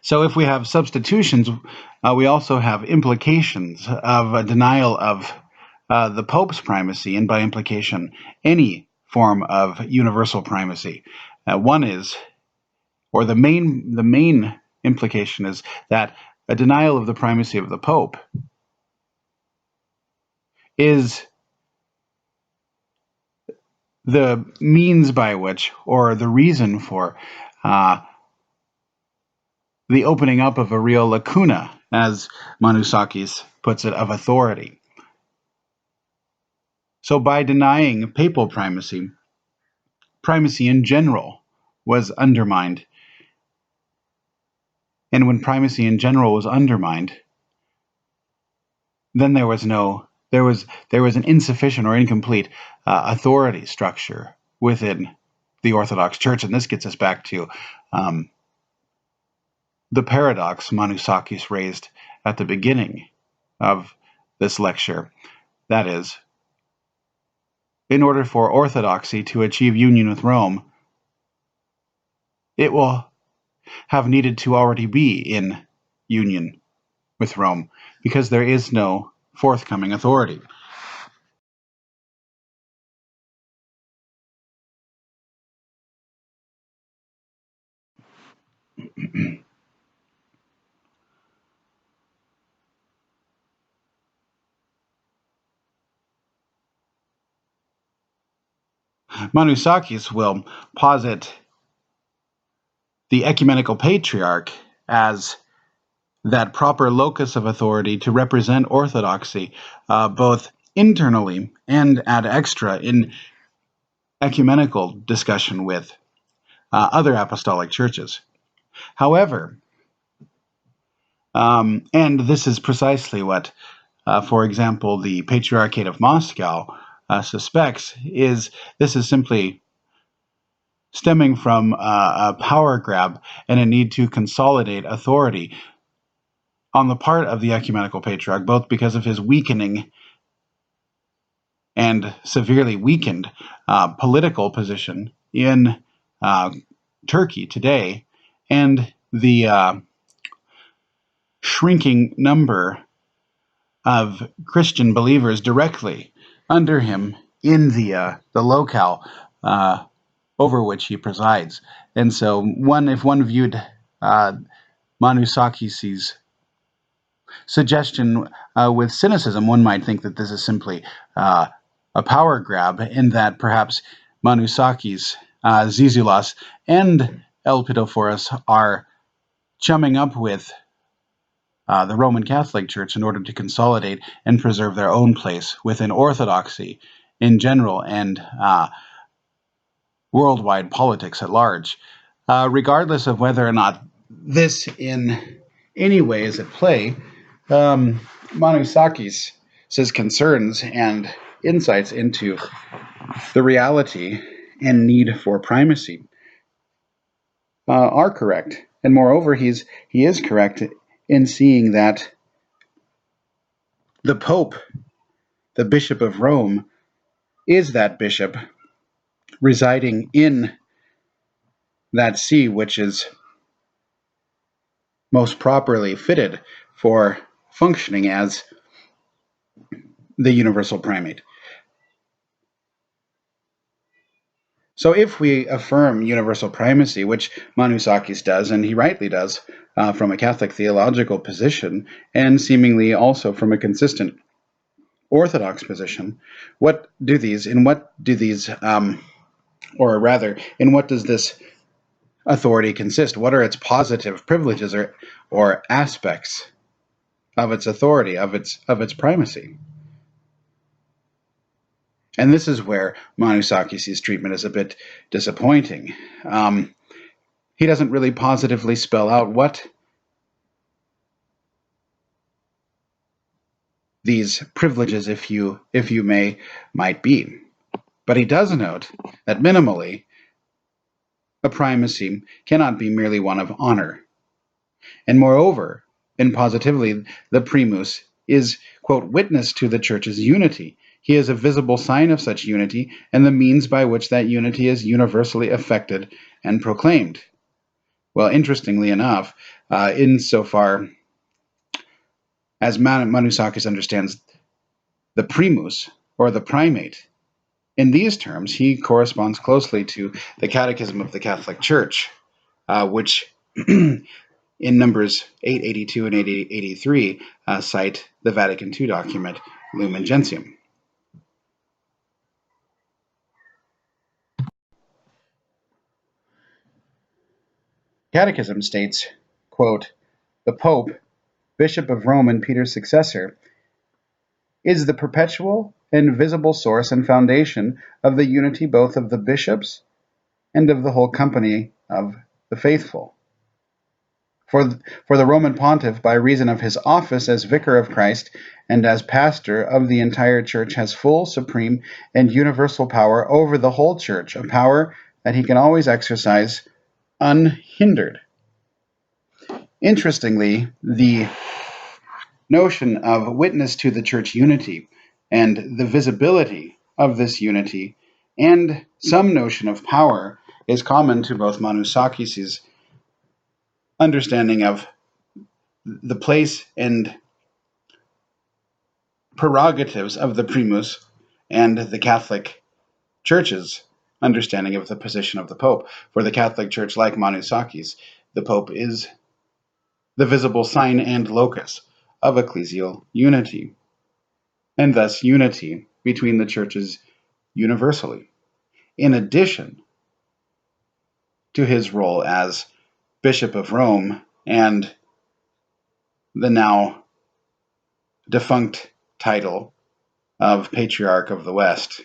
So if we have substitutions, we also have implications of a denial of the Pope's primacy, and by implication, any form of universal primacy. One is, or the main implication is that a denial of the primacy of the Pope is the means by which, or the reason for, the opening up of a real lacuna, as Manoussakis puts it, of authority. So by denying papal primacy, primacy in general was undermined. And when primacy in general was undermined, then there was an insufficient or incomplete authority structure within the Orthodox Church. And this gets us back to the paradox Manoussakis raised at the beginning of this lecture. That is, in order for Orthodoxy to achieve union with Rome, it will have needed to already be in union with Rome, because there is no forthcoming authority. Manoussakis will posit the ecumenical patriarch as that proper locus of authority to represent orthodoxy, both internally and ad extra in ecumenical discussion with other apostolic churches. However, and this is precisely what, for example, the Patriarchate of Moscow suspects, this is simply stemming from a power grab and a need to consolidate authority on the part of the ecumenical patriarch, both because of his weakening and severely weakened political position in Turkey today, and the shrinking number of Christian believers directly under him in the locale over which he presides. And so if one viewed Manoussakis' suggestion with cynicism, one might think that this is simply a power grab, in that perhaps Manoussakis, Zizioulas, and Elpidophoros are chumming up with the Roman Catholic Church in order to consolidate and preserve their own place within Orthodoxy in general and worldwide politics at large. Regardless of whether or not this in any way is at play, Manoussakis' concerns and insights into the reality and need for primacy are correct. And moreover, he is correct in seeing that the Pope, the Bishop of Rome, is that bishop residing in that see which is most properly fitted for functioning as the universal primate. So if we affirm universal primacy, which Manoussakis does, and he rightly does, from a Catholic theological position, and seemingly also from a consistent Orthodox position, in what does this authority consist? What are its positive privileges or aspects of its authority, of its primacy? And this is where Manoussakis' treatment is a bit disappointing. He doesn't really positively spell out what these privileges, if you may, might be. But he does note that minimally, a primacy cannot be merely one of honor. And moreover, and positively, the primus is, quote, witness to the Church's unity. He is a visible sign of such unity, and the means by which that unity is universally affected and proclaimed. Well, interestingly enough, insofar as Manoussakis understands the primus, or the primate, in these terms, he corresponds closely to the Catechism of the Catholic Church, which in numbers 882 and 883 cite the Vatican II document, Lumen Gentium. Catechism states, quote, "The Pope, Bishop of Rome and Peter's successor, is the perpetual and visible source and foundation of the unity both of the bishops and of the whole company of the faithful. For the Roman Pontiff, by reason of his office as Vicar of Christ and as pastor of the entire Church, has full, supreme, and universal power over the whole Church, a power that he can always exercise unhindered." Interestingly, the notion of witness to the Church unity and the visibility of this unity and some notion of power is common to both Manoussakis' understanding of the place and prerogatives of the primus and the Catholic Church's understanding of the position of the Pope. For the Catholic Church, like Manoussakis, the Pope is the visible sign and locus of ecclesial unity, and thus unity between the churches universally, in addition to his role as Bishop of Rome and the now defunct title of Patriarch of the West.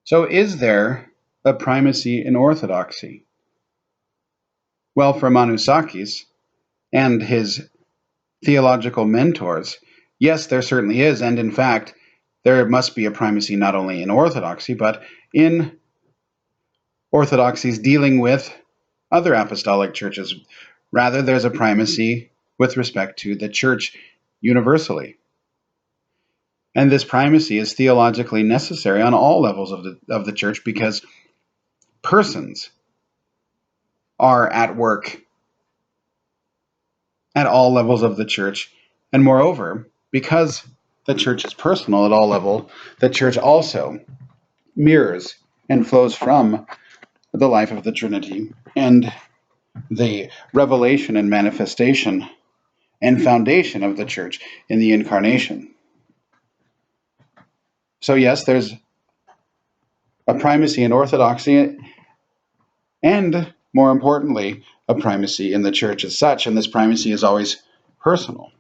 So is there a primacy in Orthodoxy? Well, for Manoussakis and his theological mentors, yes, there certainly is, and in fact, there must be a primacy not only in Orthodoxy, but in orthodoxies dealing with other apostolic churches. Rather, there's a primacy with respect to the Church universally. And this primacy is theologically necessary on all levels of the Church because persons are at work at all levels of the Church. And moreover, because the Church is personal at all levels, the Church also mirrors and flows from the life of the Trinity and the revelation and manifestation and foundation of the Church in the Incarnation. So yes, there's a primacy in Orthodoxy and, more importantly, a primacy in the Church as such, and this primacy is always personal.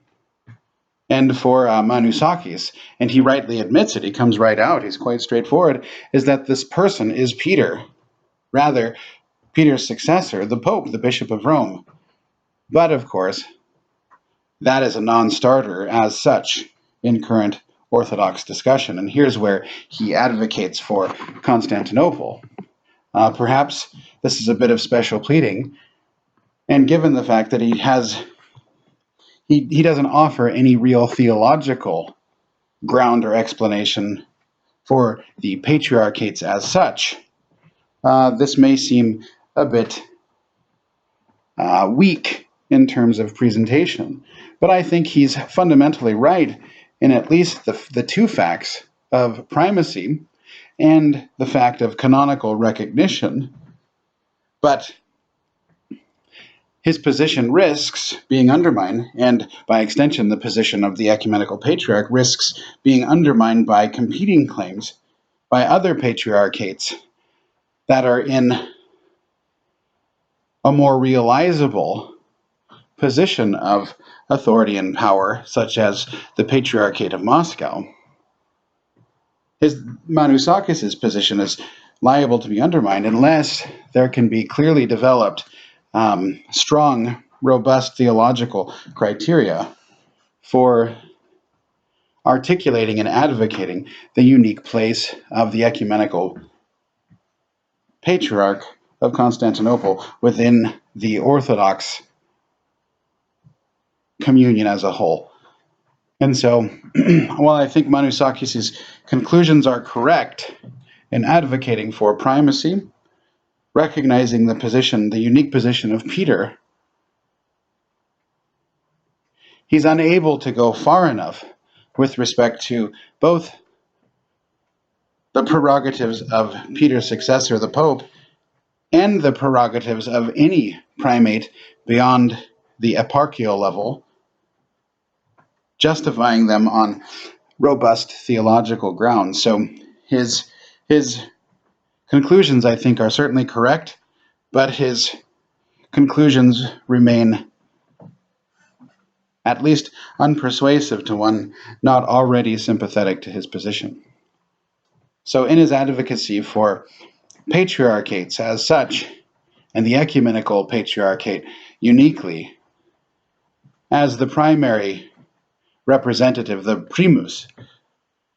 And for Manoussakis, and he rightly admits it, he comes right out, he's quite straightforward, is that this person is Peter, rather Peter's successor, the Pope, the Bishop of Rome. But of course, that is a non-starter as such in current Orthodox discussion, and here's where he advocates for Constantinople. Perhaps this is a bit of special pleading, and given the fact that he doesn't offer any real theological ground or explanation for the Patriarchates as such, this may seem a bit weak in terms of presentation. But I think he's fundamentally right in at least the two facts of primacy and the fact of canonical recognition. But his position risks being undermined, and by extension, the position of the ecumenical patriarch risks being undermined by competing claims by other patriarchates that are in a more realizable position of authority and power, such as the Patriarchate of Moscow. Manoussakis' position is liable to be undermined unless there can be clearly developed strong, robust theological criteria for articulating and advocating the unique place of the ecumenical patriarch of Constantinople within the Orthodox communion as a whole. And so, while I think Manoussakis' conclusions are correct in advocating for primacy, recognizing the unique position of Peter, he's unable to go far enough with respect to both the prerogatives of Peter's successor, the Pope, and the prerogatives of any primate beyond the eparchial level, justifying them on robust theological grounds. So his conclusions, I think, are certainly correct, but his conclusions remain at least unpersuasive to one not already sympathetic to his position. So in his advocacy for patriarchates as such, and the ecumenical patriarchate uniquely, as the primary representative, the primus,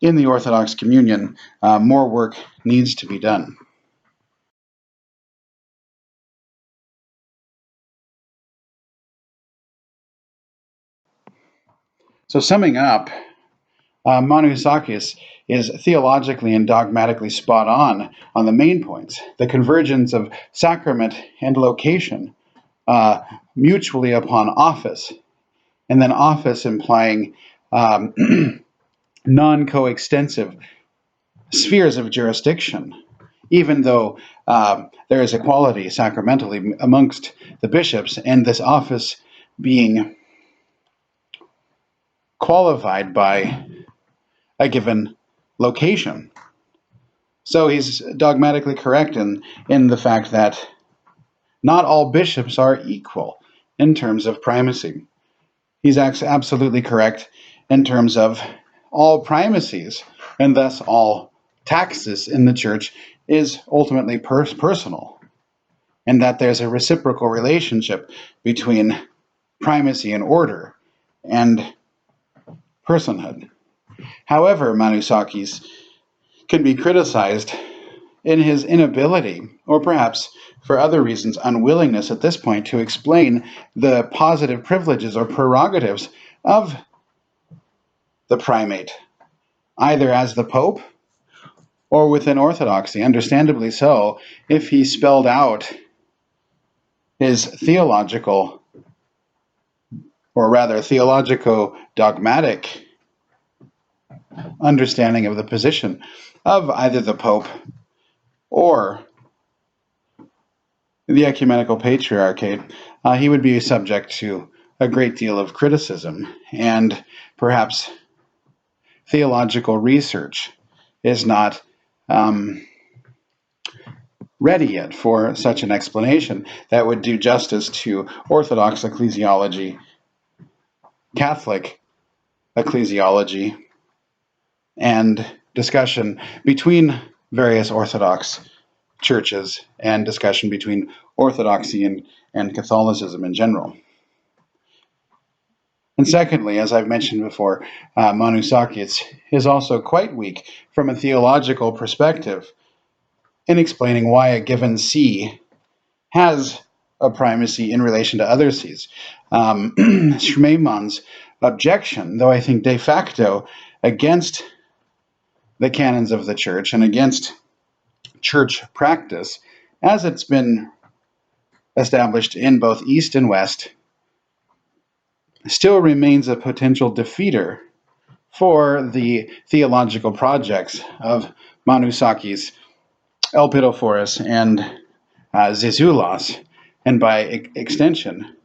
in the Orthodox communion, more work needs to be done. So summing up, Manoussakis is theologically and dogmatically spot on the main points. The convergence of sacrament and location mutually upon office, and then office implying non-coextensive spheres of jurisdiction, even though there is equality sacramentally amongst the bishops, and this office being qualified by a given location. So he's dogmatically correct in the fact that not all bishops are equal in terms of primacy. He's absolutely correct in terms of all primacies, and thus all taxes in the church is ultimately personal, and that there's a reciprocal relationship between primacy and order and personhood. However, Manoussakis can be criticized in his inability, or perhaps for other reasons unwillingness at this point, to explain the positive privileges or prerogatives of the primate, either as the Pope or within Orthodoxy. Understandably so, if he spelled out his theological, or rather theologico-dogmatic understanding of the position of either the Pope or the ecumenical patriarchate, he would be subject to a great deal of criticism, and perhaps theological research is not ready yet for such an explanation that would do justice to Orthodox ecclesiology, Catholic ecclesiology and discussion between various Orthodox churches and discussion between Orthodoxy and Catholicism in general. And secondly, as I've mentioned before, Manoussakis is also quite weak from a theological perspective in explaining why a given see has a primacy in relation to other sees. Schmeemann's objection, though I think de facto against the canons of the church and against church practice, as it's been established in both East and West, still remains a potential defeater for the theological projects of Manoussakis, Elpidophoros, and Zizioulas, and by extension,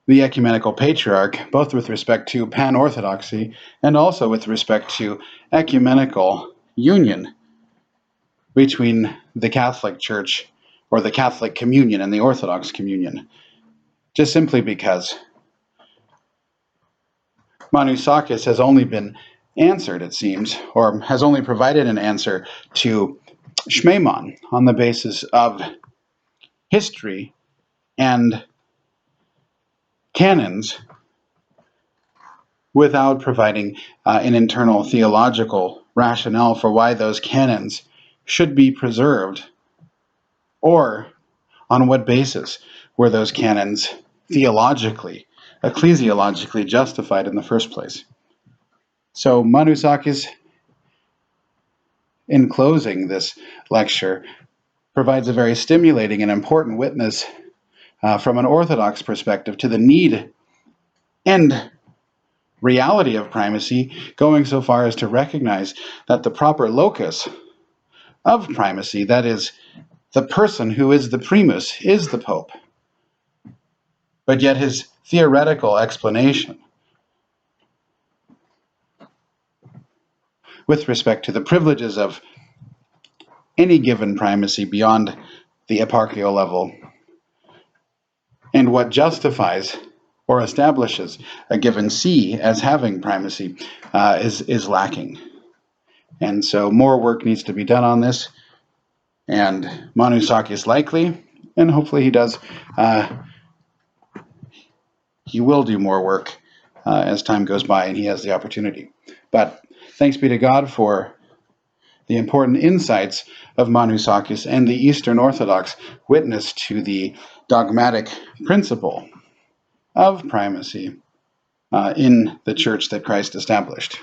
the ecumenical patriarch, both with respect to pan-orthodoxy and also with respect to ecumenical union between the Catholic Church, or the Catholic communion, and the Orthodox communion, just simply because Manoussakis has only been answered, it seems, or has only provided an answer to Schmeemann on the basis of history and canons without providing an internal theological rationale for why those canons should be preserved, or on what basis were those canons theologically, ecclesiologically justified in the first place. So Manoussakis, in closing this lecture, provides a very stimulating and important witness from an Orthodox perspective to the need and reality of primacy, going so far as to recognize that the proper locus of primacy, that is, the person who is the primus, is the Pope. But yet his theoretical explanation with respect to the privileges of any given primacy beyond the eparchial level and what justifies or establishes a given see as having primacy is lacking. And so more work needs to be done on this, and Manoussakis likely, and hopefully he does, he will do more work as time goes by and he has the opportunity. But thanks be to God for the important insights of Manoussakis and the Eastern Orthodox witness to the dogmatic principle of primacy in the church that Christ established.